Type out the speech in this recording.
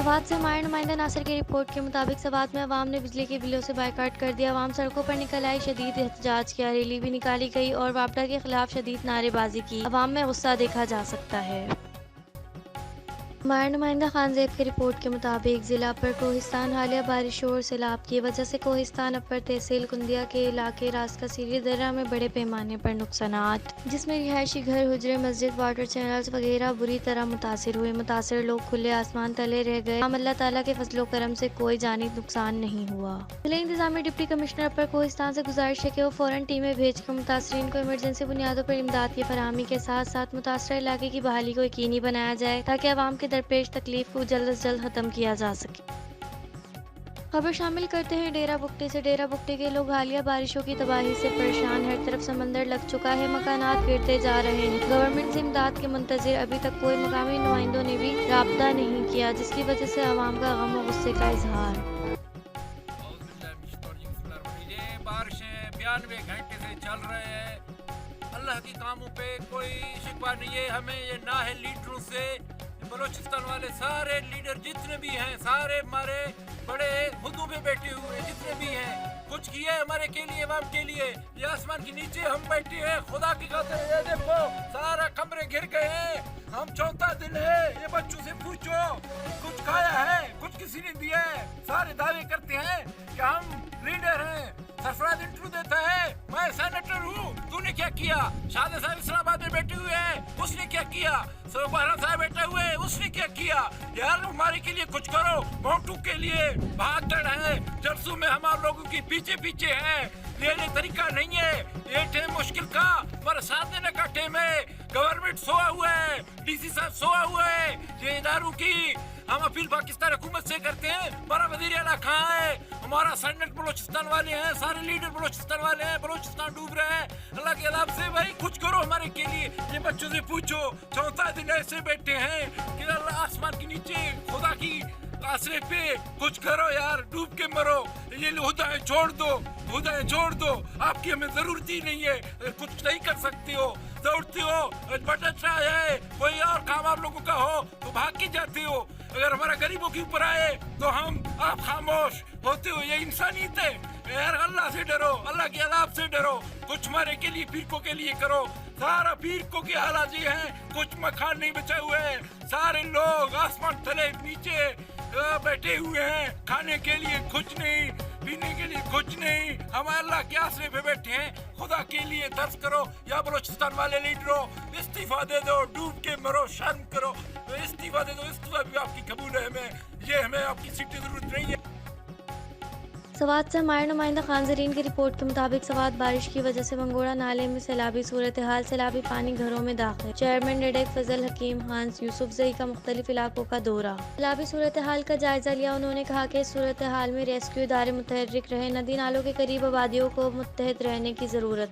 सवात से हमारे नुमाइंदा नासिर की रिपोर्ट के मुताबिक सवात में अवाम ने बिजली के बिलों से बायकॉट कर दिया। अवाम सड़कों पर निकल आई, शदीद एहतजाज किया, रैली भी निकाली गई और वापडा के खिलाफ शदीद नारेबाजी की। अवाम में गुस्सा देखा जा सकता है। हमारे नुमाइंदा खानजेब की रिपोर्ट के मुताबिक ज़िला पर कोहिस्तान हालिया बारिश और सैलाब की वजह से कोहिस्तान अपर तहसील कुंदिया के इलाके रास्ता सीरी दर्रा में बड़े पैमाने पर नुकसानात, जिसमें रिहायशी घर, हुजरे, मस्जिद, वाटर चैनल्स वगैरह बुरी तरह मुतासिर हुए। मुतासिर लोग खुले आसमान तले रह गए। अल्लाह ताला के फजलो करम से कोई जानी नुकसान नहीं हुआ। जिला इंतजामी डिप्टी कमिश्नर अपर कोहिस्तान से गुजारिश है कि वो फौरन टीमें भेजकर मुतासरीन को इमरजेंसी बुनियादों पर इमदाद की फराहमी के साथ साथ मुतासरा इलाके की बहाली को यकीनी बनाया जाए ताकि अवाम के दरपेश तकलीफ को जल्द से जल्द खत्म किया जा सके। खबर शामिल करते हैं डेरा बुगटी से। डेरा बुगटी के लोग हालिया बारिशों की तबाही से परेशान। हर तरफ समंदर लग चुका है, मकानात गिरते जा रहे हैं। गवर्नमेंट से इमदाद के मुंतजिर अभी तक कोई मकामी नुमाइंदों ने भी राब्ता नहीं किया, जिसकी वजह से अवाम का गम और गुस्से का इजहार। बारिशें 92 घंटे से चल रहे हैं। अल्लाह के कामों पे कोई शिकवा नहीं है हमें, ये ना है लीडरों से। बलोचिस्तान वाले सारे लीडर जितने भी हैं, सारे हमारे बड़े हुद्दों पे बैठे हुए जितने भी हैं, कुछ किए हमारे के लिए, अवाम के लिए। ये आसमान के नीचे हम बैठे हैं, खुदा की खातिर ये देखो सारा कमरे गिर गए हैं। हम 14 दिन है, ये बच्चों से पूछो कुछ खाया है, कुछ किसी ने दिया है। सारे दावे करते हैं कि हम लीडर हैं। सरफराज इंटरव्यू देता है, मैं सेनेटर हूँ, तूने क्या किया? शादी साहब इस्लामाबाद में बैठे हुए हैं, उसने क्या किया? सोबारा साहब बैठे हुए हैं, उसने क्या किया? यार हमारे के लिए कुछ करो। मोटू के लिए भागदड़ है, जरसू में हमारे लोगों की पीछे पीछे है। ये तरीका नहीं है, ये टेम मुश्किल का पर साथ देने का टेम है। गवर्नमेंट सोया हुआ है, डीसी साहब सोया हुआ है। ये इदारों की हम अपील पाकिस्तान हुकूमत से करते हैं, हमारा वजीर आला कहाँ है? हमारा सेनेट बलोचिस्तान वाले हैं, सारे लीडर बलोचिस्तान वाले हैं। बलोचिस्तान डूब रहे हैं, अल्लाह के अलाप से भाई कुछ करो हमारे के लिए। ये बच्चों से पूछो, 14 दिन ऐसे बैठे हैं कि अल्लाह आसमान के नीचे खुदा की आसरे पे कुछ करो यार, डूब के मरो। ये हुदाएं छोड़ दो, हुदाएं छोड़ दो, आपकी हमें जरूरत ही नहीं है। कुछ नहीं कर सकते हो, दौड़ते हो, बटन है, कोई और काम आप लोगों का हो तो भाग के जाते हो। अगर हमारा गरीबों के ऊपर आए तो आप खामोश होते हो। ये इंसानियत है यार। अल्लाह से डरो, अल्लाह के अलाप से डरो। कुछ हमारे के लिए, पीरकों के लिए करो। सारा पीरकों के हालात ये हैं, कुछ मकान नहीं बचे हुए हैं। सारे लोग आसमान तले नीचे बैठे हुए हैं, खाने के लिए कुछ नहीं, पीने के लिए कुछ नहीं। हम अल्लाह के आसरे पे बैठे हैं, खुदा के लिए दर्ज करो। या बलोचिस्तान वाले लीडरों, इस्तीफा दे दो, डूब के मरो, शर्म करो, इस्तीफा दे दो। इस्तीफा भी आपकी कबूल है, हमें आपकी सीट की जरूरत नहीं है। सवात से हमारे नुमाइंदा खानजरीन की रिपोर्ट के मुताबिक सवात बारिश की वजह से मंगोड़ा नाले में सैलाबी सूरत हाल, सैलाबी पानी घरों में दाखिल। चेयरमैन रेडेक फजल हकीम खान यूसुफजई का मुख्तलिफ इलाकों का दौरा, सैलाबी सूरत हाल का जायजा लिया। उन्होंने कहा कि सूरत हाल में रेस्क्यू इदारे मुतहर्रिक रहे, नदी नालों के करीब आबादियों को मुत्तहद रहने की जरूरत।